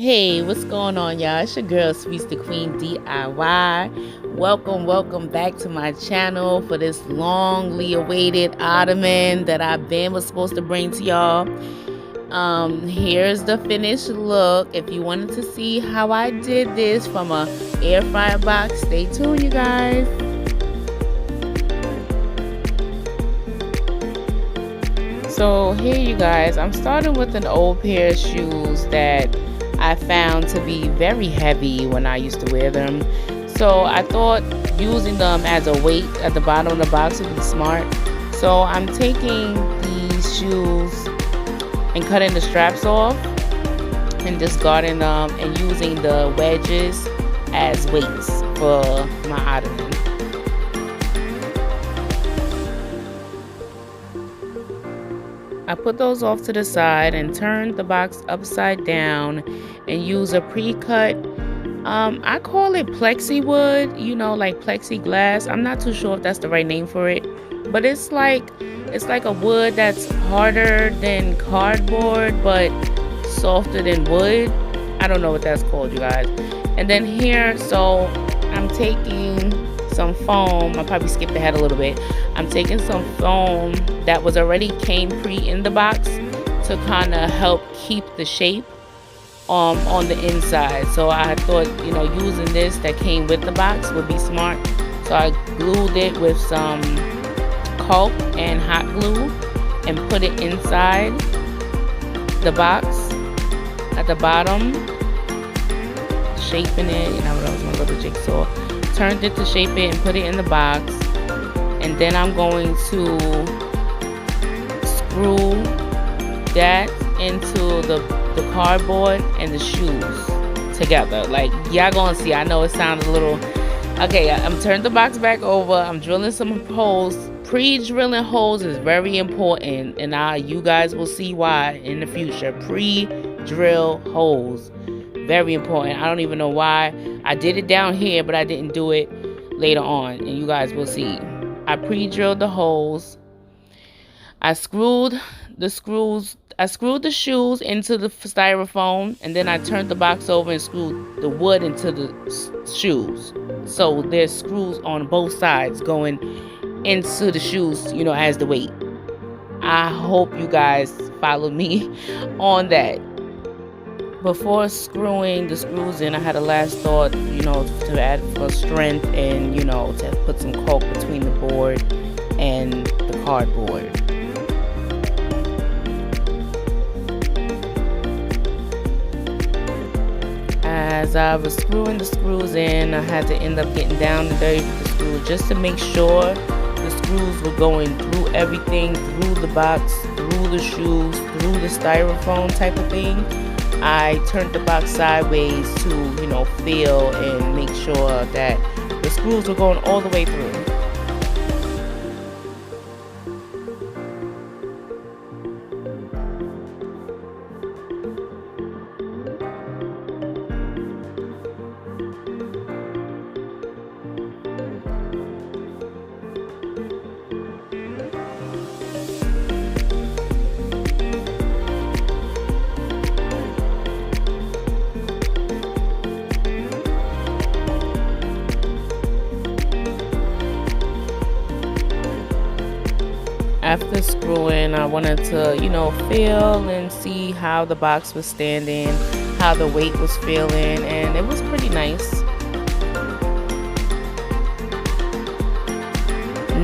Hey, what's going on, y'all? It's your girl, Sweets the Queen DIY. Welcome back to my channel for this longly awaited Ottoman that was supposed to bring to y'all. Here's the finished look. If you wanted to see how I did this from a air fryer box, stay tuned, you guys. So here, you guys, I'm starting with an old pair of shoes that I found to be very heavy when I used to wear them. So I thought using them as a weight at the bottom of the box would be smart. So I'm taking these shoes and cutting the straps off and discarding them and using the wedges as weights for my ottoman. I put those off to the side and turned the box upside down and use a pre-cut, I call it plexi wood, like plexiglass. I'm not too sure if that's the right name for it, but it's like a wood that's harder than cardboard but softer than wood. I don't know what that's called, you guys. And then here, so I'm taking some foam. I probably skipped ahead a little bit. I'm taking some foam that was already came in the box to kind of help keep the shape on the inside. So I thought, using this that came with the box would be smart. So I glued it with some caulk and hot glue and put it inside the box at the bottom, shaping it. That was my little jigsaw. Turned it to shape it and put it in the box, and then I'm going to screw that into the cardboard and the shoes together. Like, y'all gonna see, I know it sounds a little okay. I'm turning the box back over. I'm drilling some holes. Pre-drilling holes is very important, and you guys will see why in the future. Pre-drill holes, very important. I don't even know why I did it down here, but I didn't do it later on, and you guys will see. I pre-drilled the holes. I screwed the shoes into the styrofoam, and then I turned the box over and screwed the wood into the shoes. So there's screws on both sides going into the shoes, as the weight. I hope you guys followed me on that. Before screwing the screws in, I had a last thought, to add for strength and, to put some caulk between the board and the cardboard. As I was screwing the screws in, I had to end up getting down and dirty with the screws just to make sure the screws were going through everything, through the box, through the shoes, through the styrofoam type of thing. I turned the box sideways to, feel and make sure that the screws were going all the way through. After screwing, I wanted to, feel and see how the box was standing, how the weight was feeling, and it was pretty nice.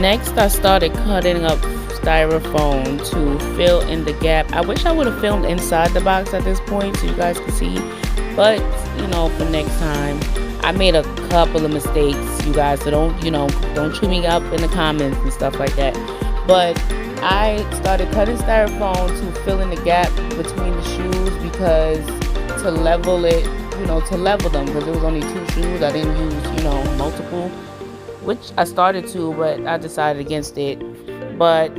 Next, I started cutting up styrofoam to fill in the gap. I wish I would have filmed inside the box at this point so you guys could see, but, for next time. I made a couple of mistakes, you guys, so don't chew me up in the comments and stuff like that. But I started cutting styrofoam to fill in the gap between the shoes because to level it, to level them, because there was only 2 shoes. I didn't use, multiple, which I started to, but I decided against it. But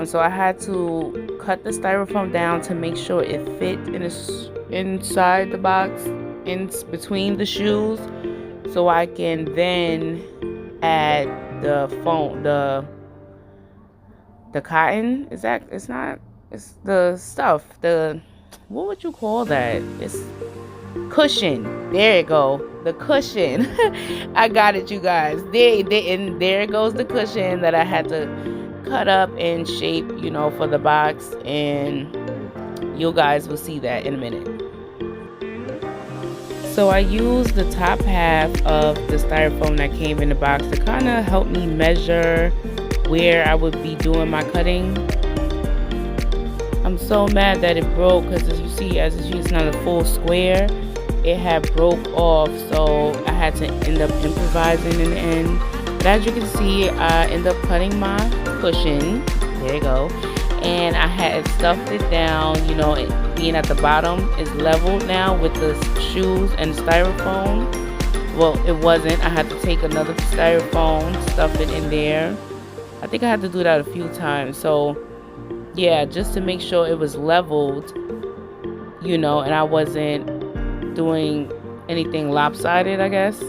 so I had to cut the styrofoam down to make sure it fit inside the box, in between the shoes, so I can then add the foam, the cotton. It's the stuff, what would you call that? cushion. There you go. The cushion. I got it, you guys. And there goes the cushion that I had to cut up and shape, for the box. And you guys will see that in a minute. So I used the top half of the styrofoam that came in the box to kind of help me measure where I would be doing my cutting. I'm so mad that it broke because as you see, it's not a full square. It had broke off, so I had to end up improvising in the end. But as you can see, I ended up cutting my cushion. There you go. And I had stuffed it down, it being at the bottom is leveled now with the shoes and styrofoam. Well, it wasn't. I had to take another styrofoam, stuff it in there. I think I had to do that a few times. So yeah, just to make sure it was leveled, and I wasn't doing anything lopsided, I guess.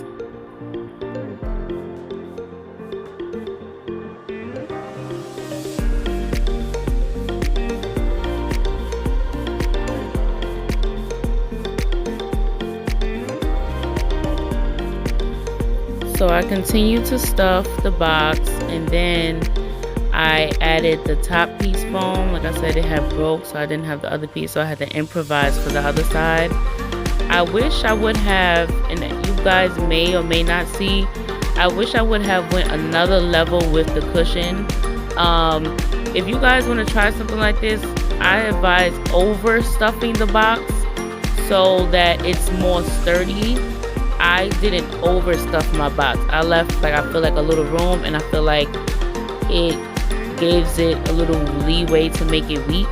So I continued to stuff the box, and then I added the top piece foam. Like I said, it had broke, so I didn't have the other piece, so I had to improvise for the other side. I wish I would have, and you guys may or may not see, I wish I would have went another level with the cushion. If you guys want to try something like this, I advise over stuffing the box so that it's more sturdy. I didn't overstuff my box. I left, I feel like a little room, and I feel like it gives it a little leeway to make it weak.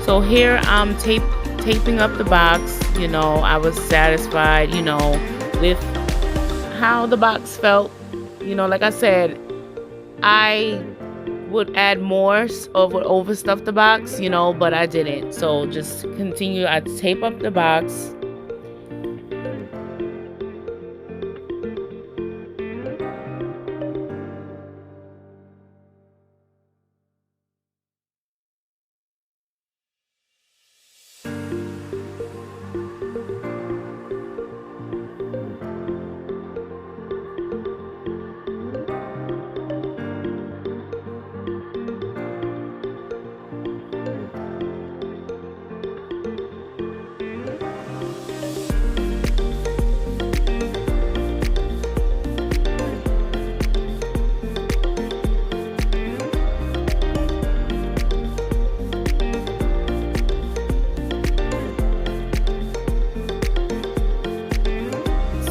So here I'm taping up the box. I was satisfied, with how the box felt. Like I said, I would add more or would overstuff the box, but I didn't. So just continue. I tape up the box.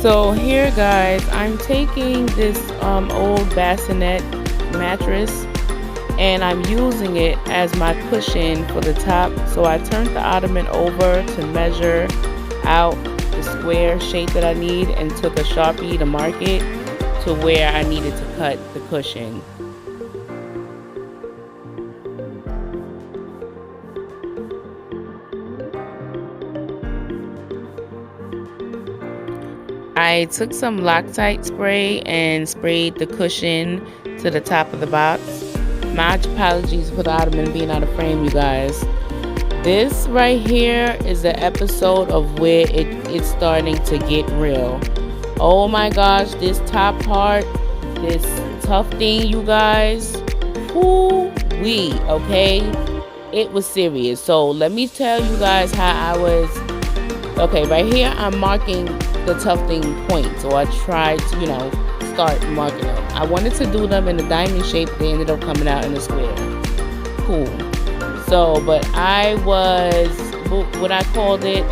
So here guys, I'm taking this old bassinet mattress and I'm using it as my cushion for the top. So I turned the Ottoman over to measure out the square shape that I need and took a Sharpie to mark it to where I needed to cut the cushion. I took some Loctite spray and sprayed the cushion to the top of the box. My apologies for the Ottoman being out of frame, you guys. This right here is the episode of where it's starting to get real. Oh my gosh, this top part, this tufting, you guys. Whoo-wee, okay? It was serious. So let me tell you guys how I was. Okay, right here I'm marking the tufting points, or I tried to start marking them. I wanted to do them in a diamond shape. They ended up coming out in a square. Cool. So but I was what I called it,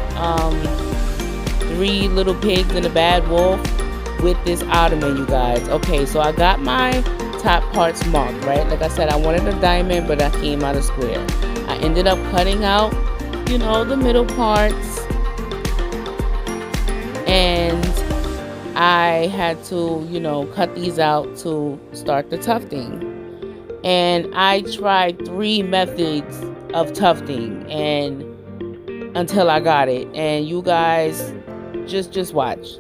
three little pigs and a bad wolf with this Ottoman, you guys. Okay, so I got my top parts marked, right? Like I said, I wanted a diamond, but I came out a square. I ended up cutting out the middle parts, and I had to, cut these out to start the tufting. And I tried 3 methods of tufting and until I got it. And you guys just watch.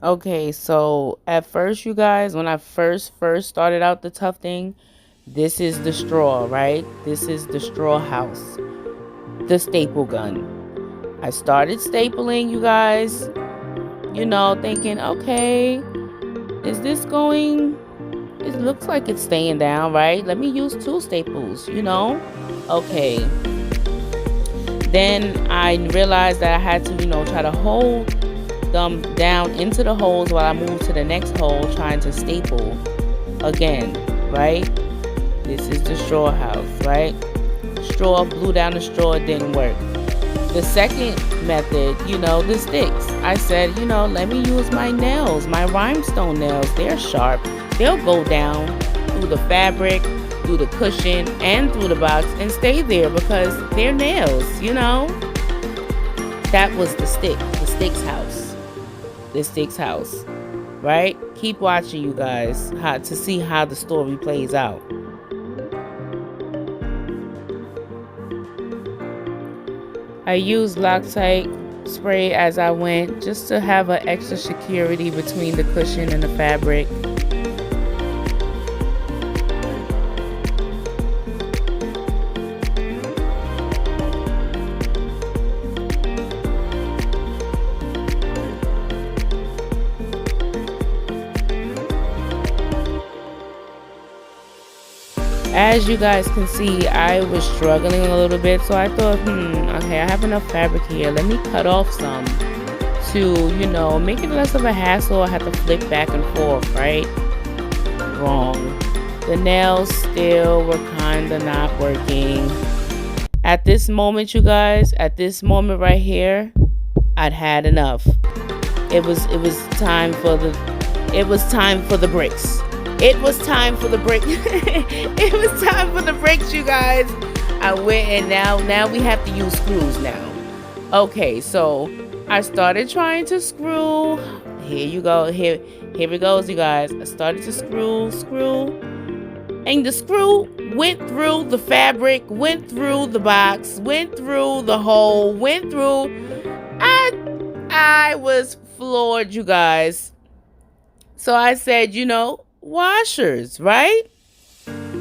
Okay, so at first, you guys, when I first started out the tufting, this is the straw, right? This is the straw house. the staple gun. I started stapling, you guys, you know, thinking, okay, is this going, it looks like it's staying down, right? Let me use 2 staples, you know? Okay. Then I realized that I had to, you know, try to hold them down into the holes while I moved to the next hole, trying to staple again, right? This is the straw house, right? Straw, blew down the straw, it didn't work. The second method, you know, the sticks. I said, you know, let me use my nails, my rhinestone nails. They're sharp. They'll go down through the fabric, through the cushion, and through the box and stay there because they're nails, you know? That was the sticks house. The sticks house, right? Keep watching, you guys, to see how the story plays out. I used Loctite spray as I went just to have an extra security between the cushion and the fabric. As you guys can see, I was struggling a little bit, so I thought, okay, I have enough fabric here. Let me cut off some to, you know, make it less of a hassle. I have to flip back and forth, right? Wrong. The nails still were kind of not working. At this moment, you guys, at this moment right here, I'd had enough. It was time for the bricks. It was time for the break. It was time for the breaks, you guys. I went and now we have to use screws now. Okay, so I started trying to screw. Here you go. Here it goes, you guys. I started to screw. And the screw went through the fabric, went through the box, went through the hole, went through. I was floored, you guys. So I said, you know, washers, right?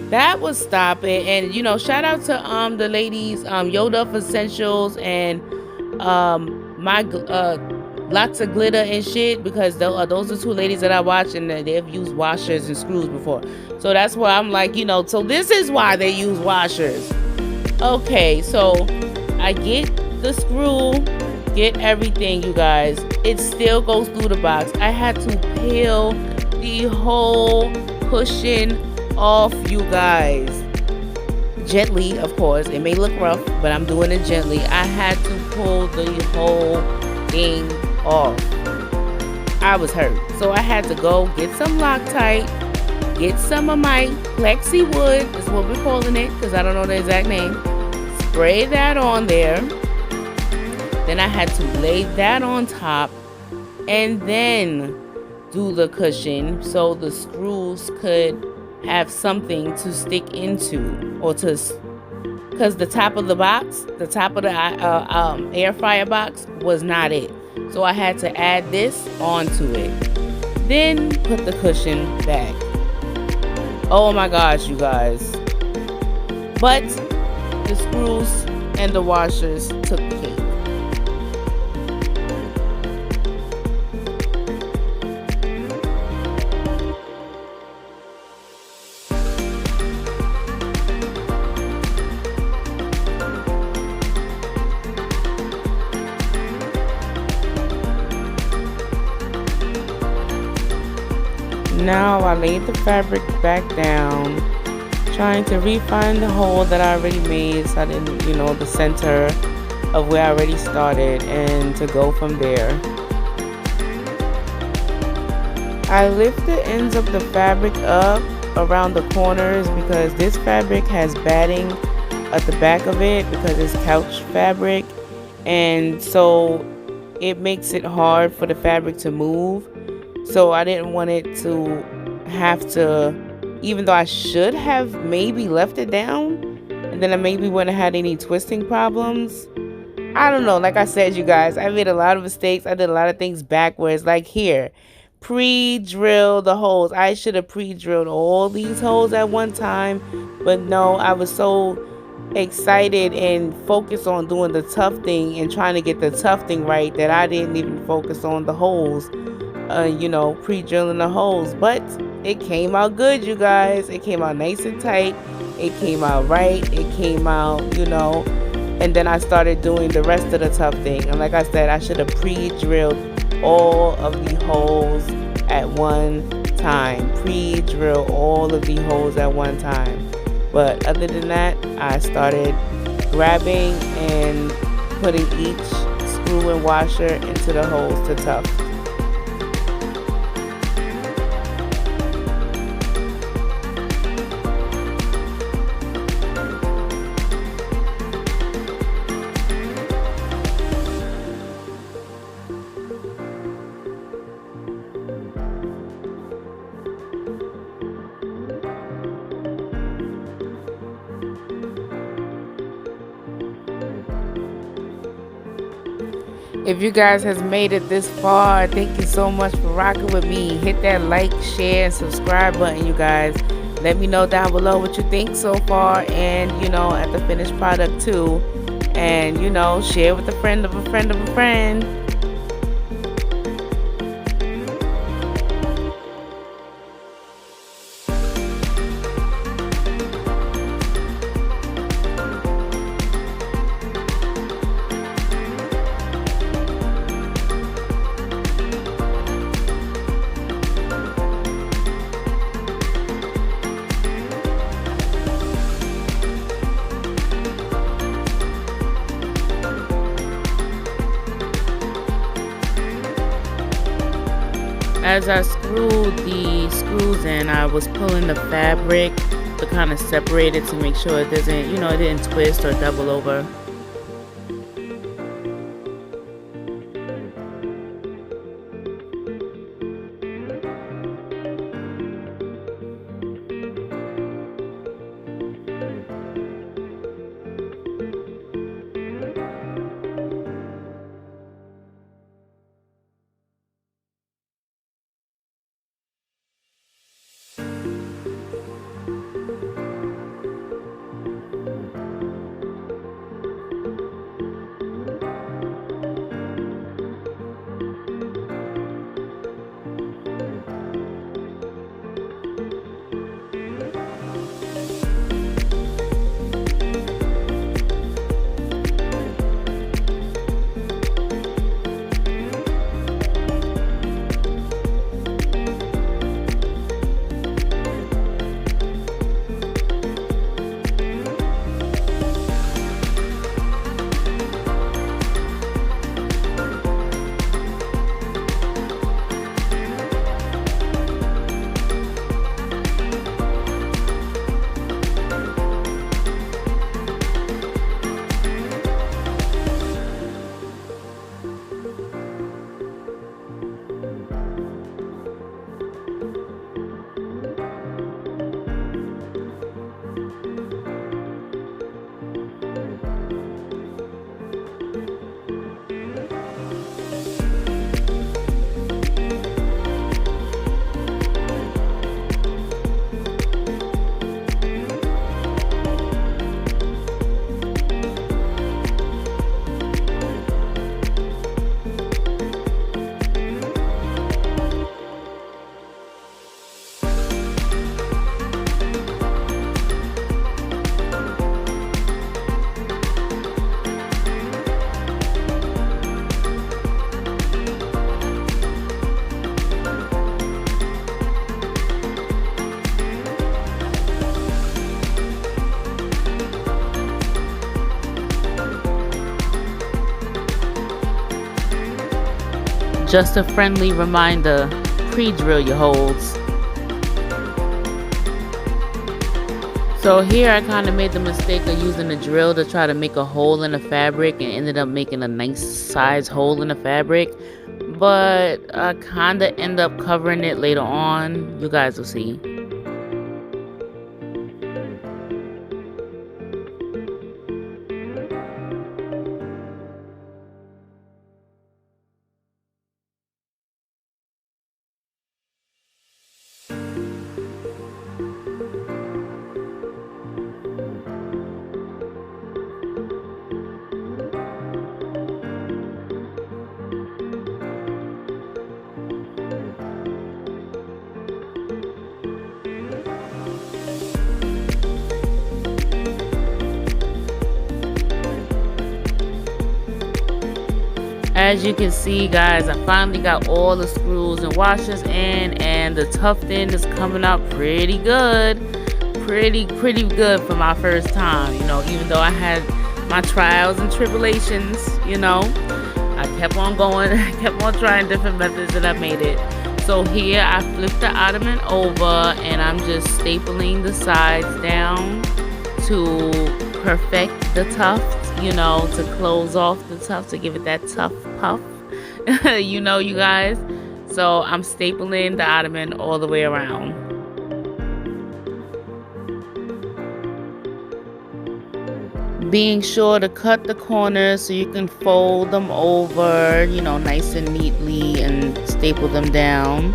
That would stop it. And you know, shout out to the ladies, Yoda Essentials and my lots of glitter and shit, because those are 2 ladies that I watch and they've used washers and screws before. So that's why I'm like, you know, so this is why they use washers. Okay, so I get the screw, get everything, you guys. It still goes through the box. I had to peel the whole cushion off, you guys. Gently, of course. It may look rough, but I'm doing it gently. I had to pull the whole thing off. I was hurt. So I had to go get some Loctite, get some of my Plexi wood, is what we're calling it, because I don't know the exact name. Spray that on there. Then I had to lay that on top and then do the cushion so the screws could have something to stick into, or to, because the top of the box, the top of the air fryer box was not it. So I had to add this onto it, then put the cushion back. Oh my gosh, you guys. But the screws and the washers took the cake. Now I laid the fabric back down, trying to refine the hole that I already made, so I didn't, you know, the center of where I already started, and to go from there. I lift the ends of the fabric up around the corners because this fabric has batting at the back of it because it's couch fabric, and so it makes it hard for the fabric to move. So I didn't want it to have to, even though I should have maybe left it down, and then I maybe wouldn't have had any twisting problems. I don't know. Like I said, you guys, I made a lot of mistakes. I did a lot of things backwards. Like here, pre-drill the holes. I should have pre-drilled all these holes at one time, but no, I was so excited and focused on doing the tufting and trying to get the tufting right that I didn't even focus on the holes, pre-drilling the holes. But it came out good, you guys. It came out nice and tight. It came out right. It came out. And then I started doing the rest of the tufting. And like I said, I should have pre-drilled all of the holes at one time. Pre-drill all of the holes at one time. But other than that, I started grabbing and putting each screw and washer into the holes to tuft. If you guys has made it this far, thank you so much for rocking with me. Hit that like, share, and subscribe button, you guys. Let me know down below what you think so far, and at the finished product too. And share with a friend of a friend of a friend. As I screwed the screws in, I was pulling the fabric to kind of separate it to make sure it doesn't, it didn't twist or double over. Just a friendly reminder, pre-drill your holes. So here I kind of made the mistake of using a drill to try to make a hole in the fabric and ended up making a nice size hole in the fabric. But I kind of end up covering it later on. You guys will see. As you can see, guys, I finally got all the screws and washers in, and the tufting is coming out pretty good. Pretty good for my first time, you know, even though I had my trials and tribulations, you know. I kept on going, I kept on trying different methods, and I made it. So here I flipped the ottoman over, and I'm just stapling the sides down to perfect the tuft, you know, to close off the tuft, to give it that tough puff. You know, you guys. So I'm stapling the ottoman all the way around. Being sure to cut the corners so you can fold them over, you know, nice and neatly, and staple them down.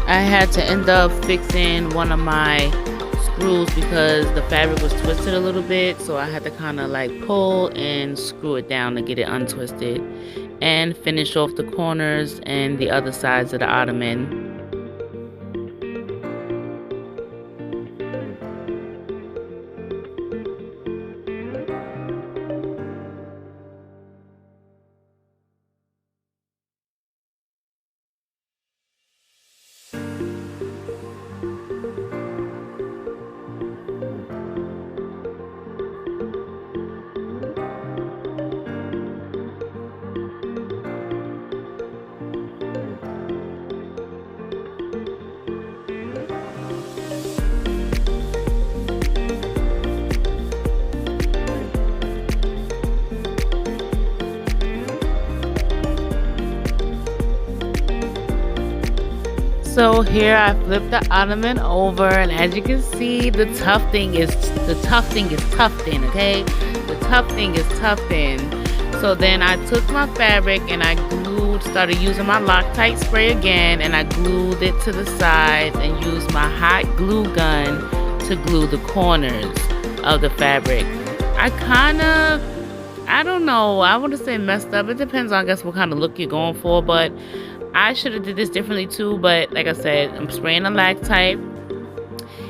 I had to end up fixing one of my screws because the fabric was twisted a little bit, so I had to kind of like pull and screw it down to get it untwisted, and finish off the corners and the other sides of the ottoman. So here I flipped the ottoman over, and as you can see, the tufting is tufting, okay? The tufting is tufting. So then I took my fabric and I started using my Loctite spray again, and I glued it to the sides and used my hot glue gun to glue the corners of the fabric. I don't know, I want to say messed up. It depends on, I guess, what kind of look you're going for, but I should have did this differently too. But like I said, I'm spraying the Loctite,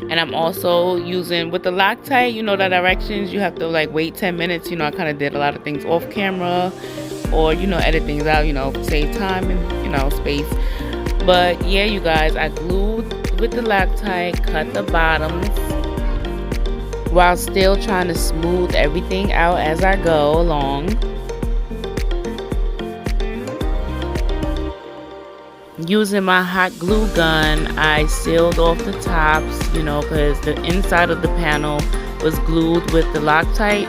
and I'm also using, with the Loctite, you know, the directions, you have to like wait 10 minutes. You know, I kind of did a lot of things off camera, or, you know, edit things out, you know, save time and, you know, space. But yeah, you guys, I glued with the Loctite, cut the bottoms, while still trying to smooth everything out as I go along. Using my hot glue gun, I sealed off the tops, you know, because the inside of the panel was glued with the Loctite,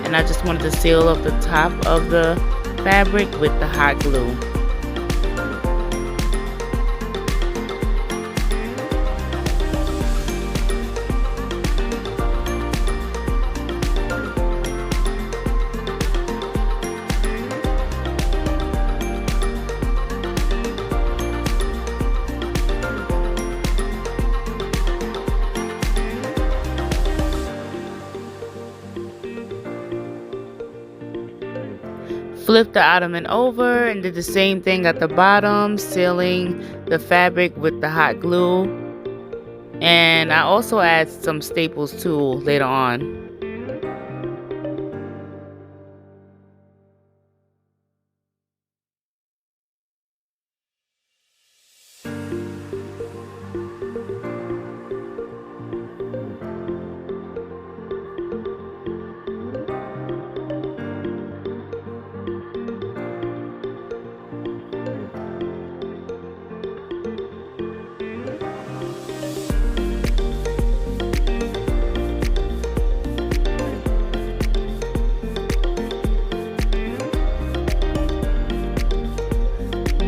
and I just wanted to seal up the top of the fabric with the hot glue. Flipped the ottoman over and did the same thing at the bottom, sealing the fabric with the hot glue. And I also add some staples too later on.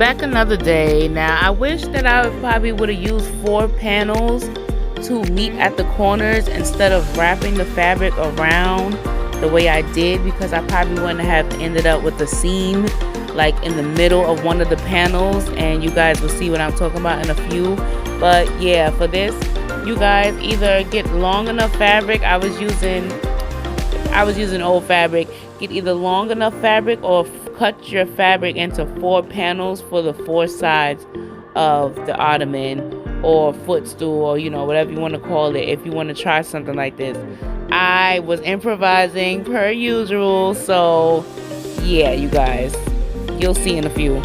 back another day. Now I wish that I probably would have used 4 panels to meet at the corners instead of wrapping the fabric around the way I did, because I probably wouldn't have ended up with a seam like in the middle of one of the panels, and you guys will see what I'm talking about in a few. But yeah, for this, you guys either get long enough fabric. I was using old fabric. Get either long enough fabric or cut your fabric into 4 panels for the 4 sides of the ottoman or footstool, or whatever you want to call it, if you want to try something like this. I was improvising per usual, so yeah, you guys, you'll see in a few.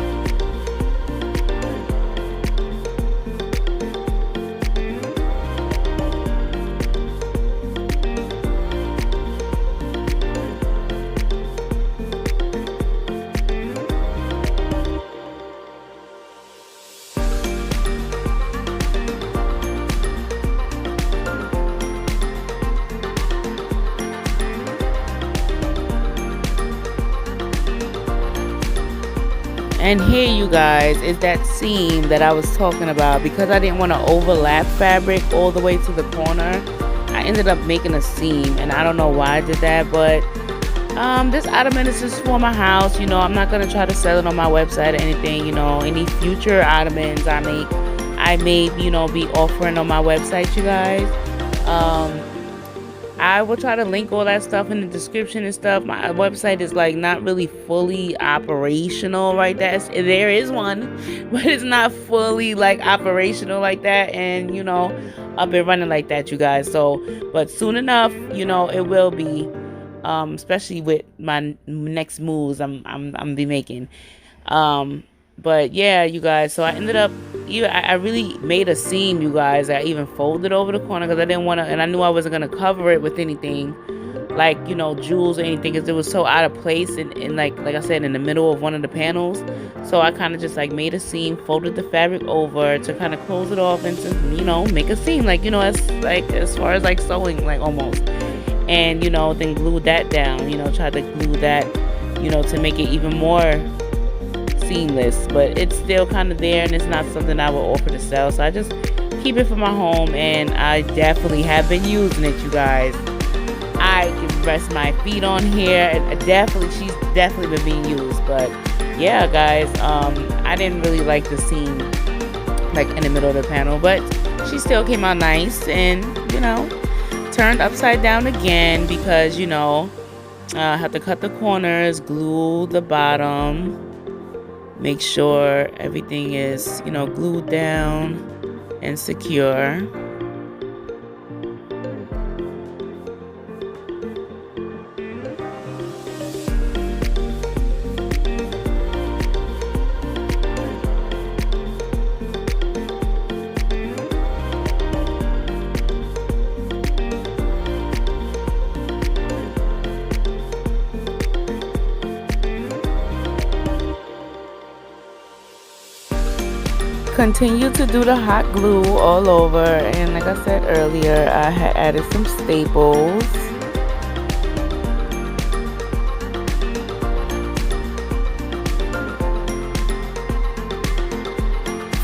And here, you guys, is that seam that I was talking about. Because I didn't want to overlap fabric all the way to the corner, I ended up making a seam, and I don't know why I did that, but this ottoman is just for my house. I'm not going to try to sell it on my website or anything. Any future ottomans I may be offering on my website, you guys. I will try to link all that stuff in the description and stuff. My website is like not really fully operational right there. There is one, but it's not fully like operational like that, and up and running like that, you guys. So, but soon enough, it will be, especially with my next moves I'm be making. But yeah, you guys, so I ended up, I really made a seam, you guys. I even folded over the corner because I didn't want to, and I knew I wasn't going to cover it with anything like, jewels or anything, because it was so out of place in like I said, in the middle of one of the panels. So I kind of just like made a seam, folded the fabric over to kind of close it off and to, make a seam, like, as far as like sewing, like almost. And, then glued that down, tried to glue that, to make it even more seamless, but it's still kind of there, and it's not something I will offer to sell, so I just keep it for my home. And I definitely have been using it, you guys. I can rest my feet on here, and she's definitely been being used. But yeah, guys, I didn't really like the seam like in the middle of the panel, but she still came out nice, and turned upside down again, because I have to cut the corners, glue the bottom, make sure everything is, glued down and secure. Continue to do the hot glue all over, and like I said earlier, I had added some staples.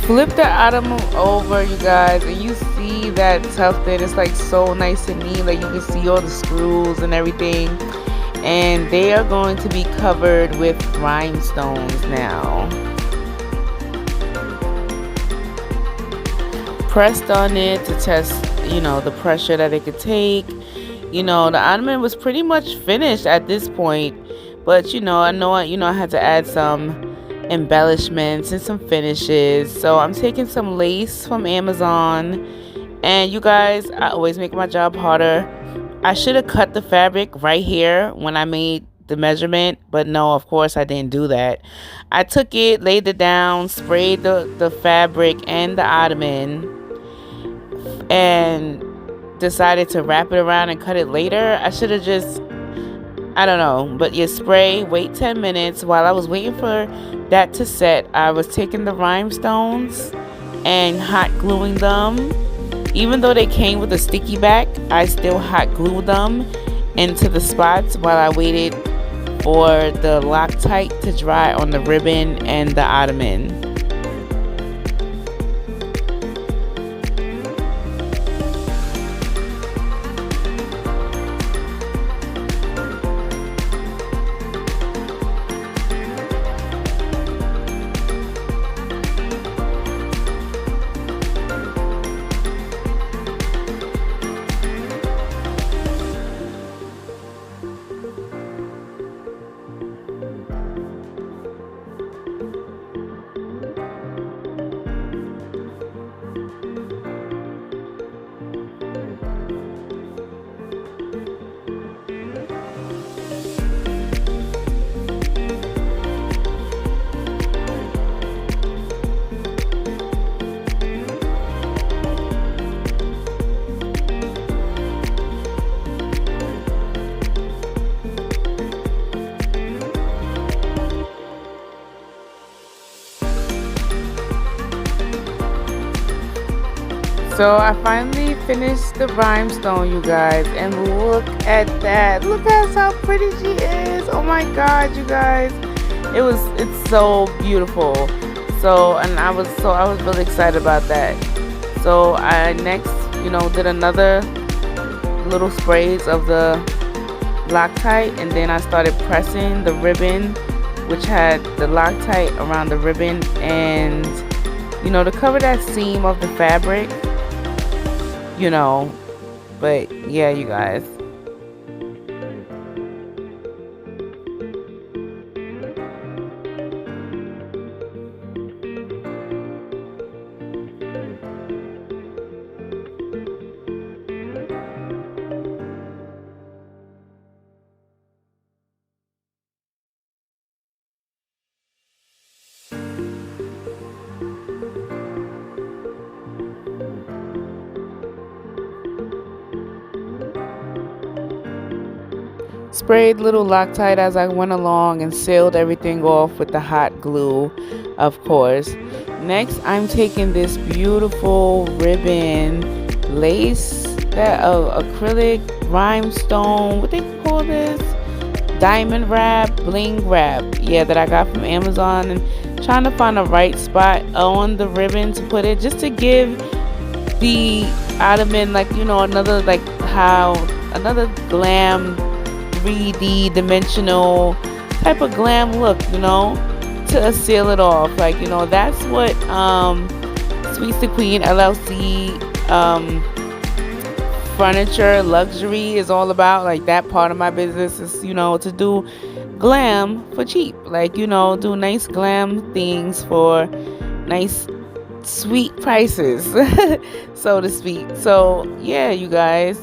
Flip the ottoman over, you guys, and you see that tufting. It's like so nice and neat, like you can see all the screws and everything, and they are going to be covered with rhinestones now. Pressed on it to test, the pressure that it could take. The ottoman was pretty much finished at this point, but I had to add some embellishments and some finishes. So I'm taking some lace from Amazon, and you guys, I always make my job harder. I should have cut the fabric right here when I made the measurement, but no, of course I didn't do that. I took it, laid it down, sprayed the fabric and the ottoman, and decided to wrap it around and cut it later. I should have just, I don't know, but you spray, wait 10 minutes. While I was waiting for that to set, I was taking the rhinestones and hot gluing them. Even though they came with a sticky back, I still hot glued them into the spots while I waited for the Loctite to dry on the ribbon and the Ottoman. So I finally finished the rhinestone, you guys, and look at that. Look at how pretty she is. Oh my god, you guys. It's so beautiful. So I was really excited about that. So I next, did another little sprays of the Loctite, and then I started pressing the ribbon, which had the Loctite around the ribbon, and to cover that seam of the fabric. But yeah, you guys. Sprayed little Loctite as I went along and sealed everything off with the hot glue, of course. Next, I'm taking this beautiful ribbon lace, that acrylic rhinestone, what they call this? Diamond wrap, bling wrap, yeah, that I got from Amazon, and trying to find the right spot on the ribbon to put it, just to give the Ottoman another glam 3D dimensional type of glam look, to seal it off. That's what Sweets the Queen LLC furniture luxury is all about. Like, that part of my business is, to do glam for cheap. Do nice glam things for nice sweet prices, so to speak. So yeah, you guys.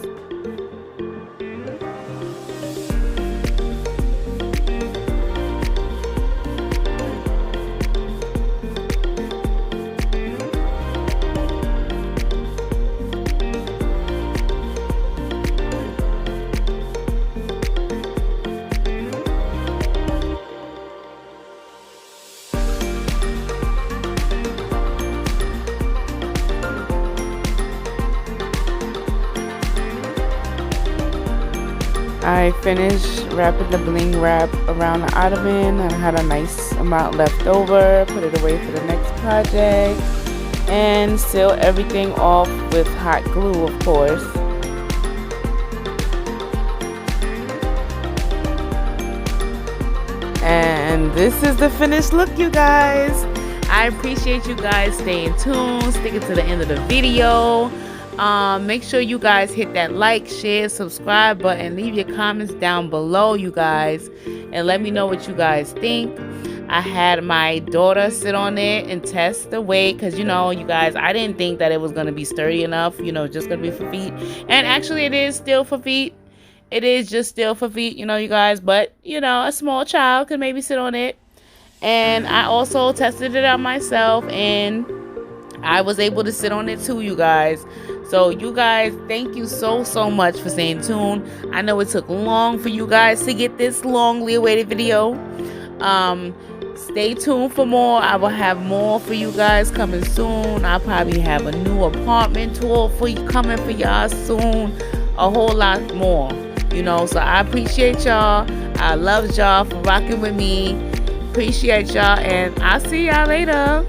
I finished wrapping the bling wrap around the Ottoman. I had a nice amount left over, put it away for the next project, and seal everything off with hot glue, of course. And this is the finished look, you guys. I appreciate you guys staying tuned, sticking to the end of the video. Make sure you guys hit that like, share, subscribe button, leave your comments down below, you guys, and let me know what you guys think. I had my daughter sit on it and test the weight, because you guys, I didn't think that it was going to be sturdy enough, just going to be for feet. And actually it is still for feet. It is just still for feet, you guys, but a small child could maybe sit on it. And I also tested it out myself, and I was able to sit on it too, you guys. So you guys, thank you so much for staying tuned. I know it took long for you guys to get this longly awaited video. Stay tuned for more. I will have more for you guys coming soon. I'll probably have a new apartment tour for you coming for y'all soon. A whole lot more. You know, so I appreciate y'all. I love y'all for rocking with me. Appreciate y'all, and I'll see y'all later.